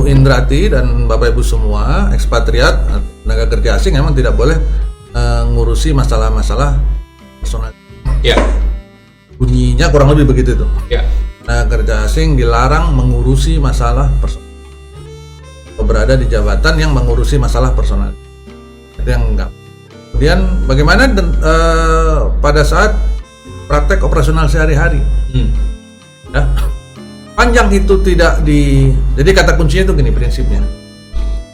Ibu Indrati dan Bapak Ibu semua ekspatriat tenaga kerja asing memang tidak boleh ngurusi masalah-masalah personal. Ya. Bunyinya kurang lebih begitu tuh. Ya. Tenaga kerja asing dilarang mengurusi masalah personal. Berada di jabatan yang mengurusi masalah personal. Itu yang enggak. Kemudian bagaimana pada saat praktek operasional sehari-hari? Ya. Sepanjang itu tidak jadi kata kuncinya itu gini prinsipnya.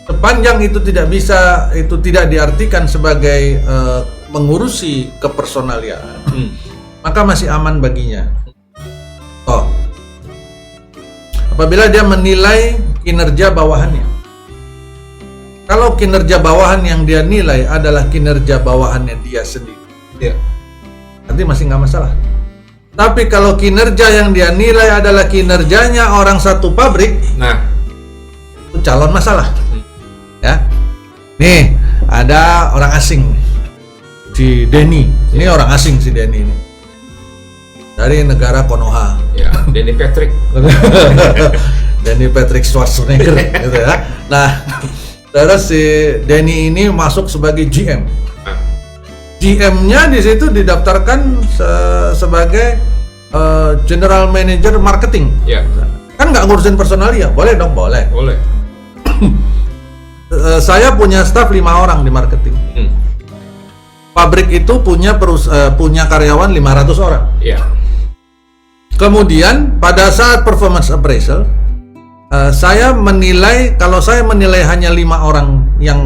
Sepanjang itu tidak diartikan sebagai mengurusi kepersonalian, maka masih aman baginya. Apabila dia menilai kinerja bawahannya. Kalau kinerja bawahan yang dia nilai adalah kinerja bawahannya dia sendiri, Ya. nanti masih nggak masalah. Tapi kalau kinerja yang dia nilai adalah kinerjanya orang satu pabrik, Nah, itu calon masalah. Ya, nih ada orang asing, si Denny. Ini orang asing si Denny ini dari negara Konoha. ya, Denny Patrick. Denny Patrick Schwarzenegger, gitu ya. Nah, terus si Denny ini masuk sebagai GM. GM-nya di situ didaftarkan sebagai General Manager Marketing. Ya. Kan nggak ngurusin personalia, boleh dong, boleh. Boleh. Saya punya staff 5 orang di marketing. Pabrik itu punya karyawan 500 orang. Ya. Kemudian pada saat performance appraisal, kalau saya menilai hanya 5 orang yang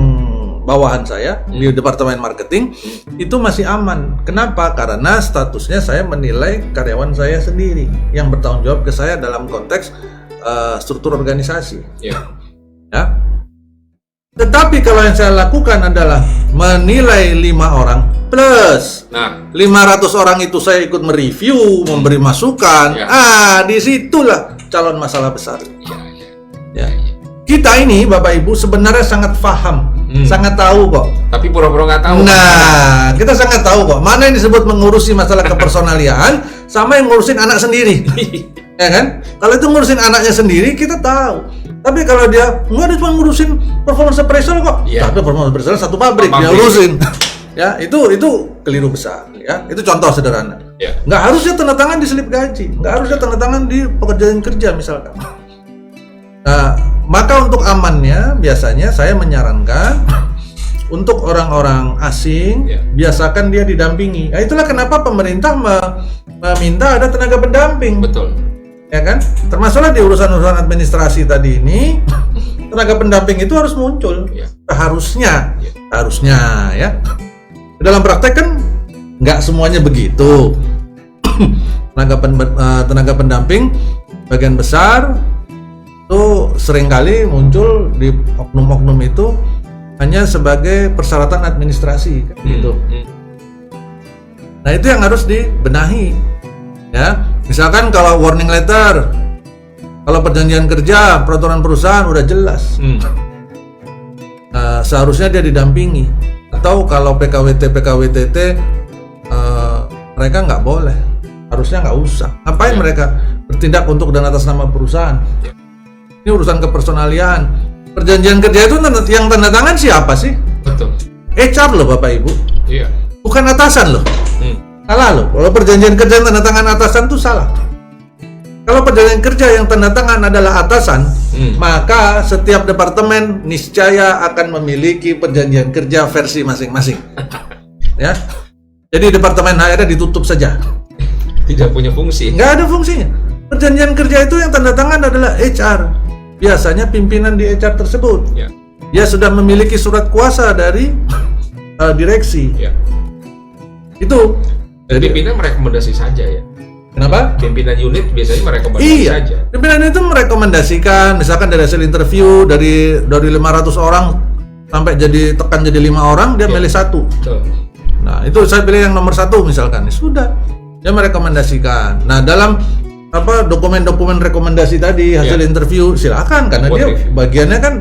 bawahan saya di departemen marketing, itu masih aman. Kenapa? Karena statusnya saya menilai karyawan saya sendiri yang bertanggung jawab ke saya dalam konteks struktur organisasi. Ya. Ya. Tetapi kalau yang saya lakukan adalah menilai 5 orang plus 500 orang itu saya ikut mereview, memberi masukan. Ya. Disitulah calon masalah besar. Ya. Kita ini Bapak Ibu sebenarnya sangat paham, sangat tahu kok. Tapi pura-pura nggak tahu. Nah, kita sangat tahu kok mana yang disebut mengurusi masalah kepersonalian sama yang ngurusin anak sendiri. Ya kan? Kalau itu ngurusin anaknya sendiri kita tahu. Tapi kalau dia cuma ngurusin performance appraisal kok. Ya. Tapi performance appraisal satu pabrik dia urusin. Ya, itu keliru besar ya. Itu contoh sederhana. Ya. Nggak harusnya tanda tangan di slip gaji, nggak harusnya tanda tangan di pekerjaan kerja misalkan. Nah, maka untuk amannya biasanya saya menyarankan untuk orang-orang asing biasakan dia didampingi. Nah, itulah kenapa pemerintah meminta ada tenaga pendamping. Betul. Ya kan? Termasuklah di urusan-urusan administrasi tadi ini tenaga pendamping itu harus muncul. Harusnya ya. Dalam praktek kan nggak semuanya begitu. Tenaga pendamping bagian besar itu seringkali muncul di oknum-oknum itu hanya sebagai persyaratan administrasi gitu. Nah, itu yang harus dibenahi. Ya, misalkan kalau warning letter, kalau perjanjian kerja, peraturan perusahaan udah jelas. Seharusnya dia didampingi. Atau kalau PKWT mereka nggak boleh, harusnya nggak usah. Ngapain mereka bertindak untuk dan atas nama perusahaan? Ini urusan kepersonalian. Perjanjian kerja itu yang tanda tangan siapa sih? Betul. HR loh Bapak Ibu. Iya. Bukan atasan loh. Salah loh. Kalau perjanjian kerja yang tanda tangan atasan tuh salah. Kalau perjanjian kerja yang tanda tangan adalah atasan, maka setiap departemen niscaya akan memiliki perjanjian kerja versi masing-masing. Ya. Jadi departemen HR ditutup saja. Tidak punya fungsi. Nggak ada fungsinya. Perjanjian kerja itu yang tanda tangan adalah HR. Biasanya pimpinan di HR tersebut. Ya. Dia sudah memiliki surat kuasa dari direksi. Ya. Itu. Dan pimpinan merekomendasi saja ya. Kenapa? Pimpinan unit biasanya merekomendasi saja. Pimpinan itu merekomendasikan, misalkan dari hasil interview dari 500 orang sampai tekan jadi 5 orang, dia milih 1. Betul. Nah, itu saya pilih yang nomor 1 misalkan. Sudah. Dia merekomendasikan. Nah, dalam dokumen-dokumen rekomendasi tadi hasil interview silakan karena dia bagiannya kan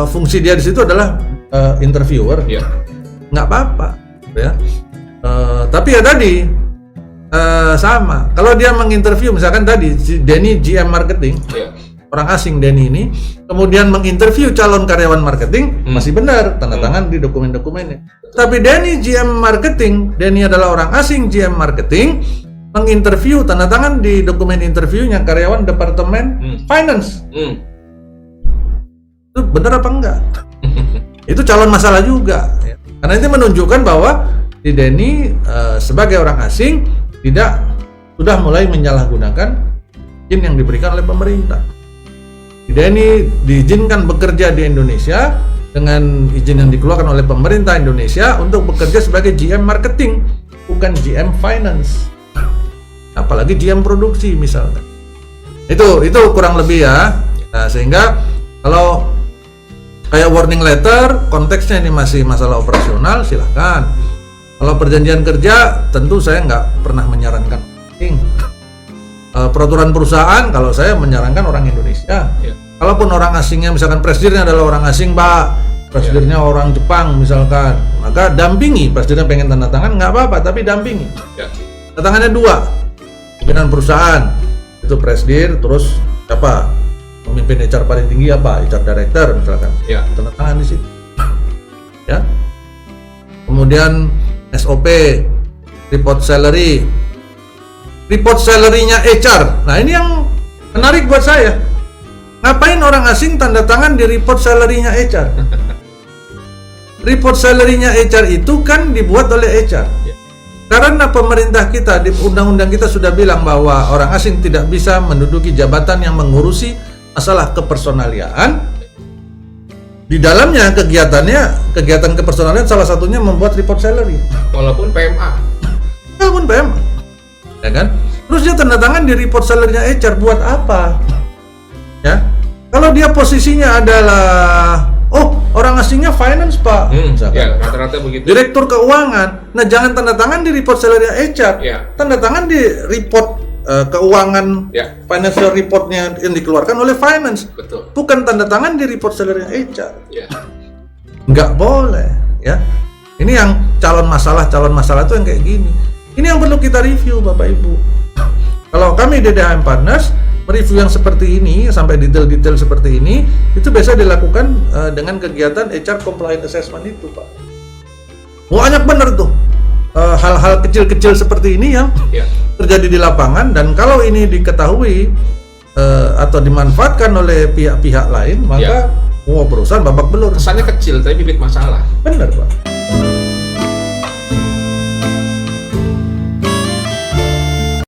fungsi dia di situ adalah interviewer. Nggak apa-apa ya. Tapi ya tadi sama. Kalau dia menginterview misalkan tadi si Denny GM marketing, orang asing Denny ini kemudian menginterview calon karyawan marketing, masih benar tanda tangan di dokumen-dokumennya. Tapi Denny GM marketing, Denny adalah orang asing GM marketing, menginterview tanda tangan di dokumen interviewnya karyawan departemen finance. Itu benar apa enggak? Itu calon masalah juga ya. Karena itu menunjukkan bahwa di Denny sebagai orang asing sudah mulai menyalahgunakan izin yang diberikan oleh pemerintah. Denny diizinkan bekerja di Indonesia dengan izin yang dikeluarkan oleh pemerintah Indonesia untuk bekerja sebagai GM marketing, bukan GM finance. Apalagi GM produksi misalkan. Itu kurang lebih ya. Nah, sehingga kalau kayak warning letter, konteksnya ini masih masalah operasional, silahkan. Kalau perjanjian kerja, tentu saya nggak pernah menyarankan asing. Peraturan perusahaan, kalau saya menyarankan orang Indonesia. Kalaupun orang asingnya, misalkan presidennya adalah orang asing, Pak, presidennya orang Jepang misalkan, maka dampingi. Presidennya pengen tanda tangan, nggak apa-apa, tapi dampingi. Tanda tangannya 2, pimpinan perusahaan, itu presiden, terus siapa? Pemimpin HR paling tinggi apa? HR director misalkan. Tanda tangan di situ. Ya. Kemudian SOP, report salary. Report salary-nya HR. Nah, ini yang menarik buat saya. Ngapain orang asing tanda tangan di report salary-nya HR? Report salary-nya HR itu kan dibuat oleh HR. Karena pemerintah kita di undang-undang kita sudah bilang bahwa orang asing tidak bisa menduduki jabatan yang mengurusi masalah kepersonaliaan. Di dalamnya kegiatan kepersonalian salah satunya membuat report salary. Walaupun PMA. Ya kan? Terus dia tanda tangan di report salary-nya HR buat apa? Ya. Kalau dia posisinya adalah orang asingnya finance, Pak. Ya, rata-rata begitu. Direktur keuangan. Nah, jangan tanda tangan di report salary-nya HR. Tanda tangan di report keuangan, financial report-nya yang dikeluarkan oleh finance. Betul. Bukan tanda tangan di report salary-nya HR. Nggak boleh, ya. Ini yang calon masalah itu yang kayak gini. Ini yang perlu kita review, Bapak Ibu. Kalau kami DDHM Partners mereview yang seperti ini sampai detail-detail seperti ini, itu biasa dilakukan dengan kegiatan HR compliance assessment itu, Pak. Banyak bener tuh hal-hal kecil-kecil seperti ini yang terjadi di lapangan, dan kalau ini diketahui atau dimanfaatkan oleh pihak-pihak lain, maka perusahaan babak belur. Kesannya kecil tapi bibit masalah. Benar, Pak.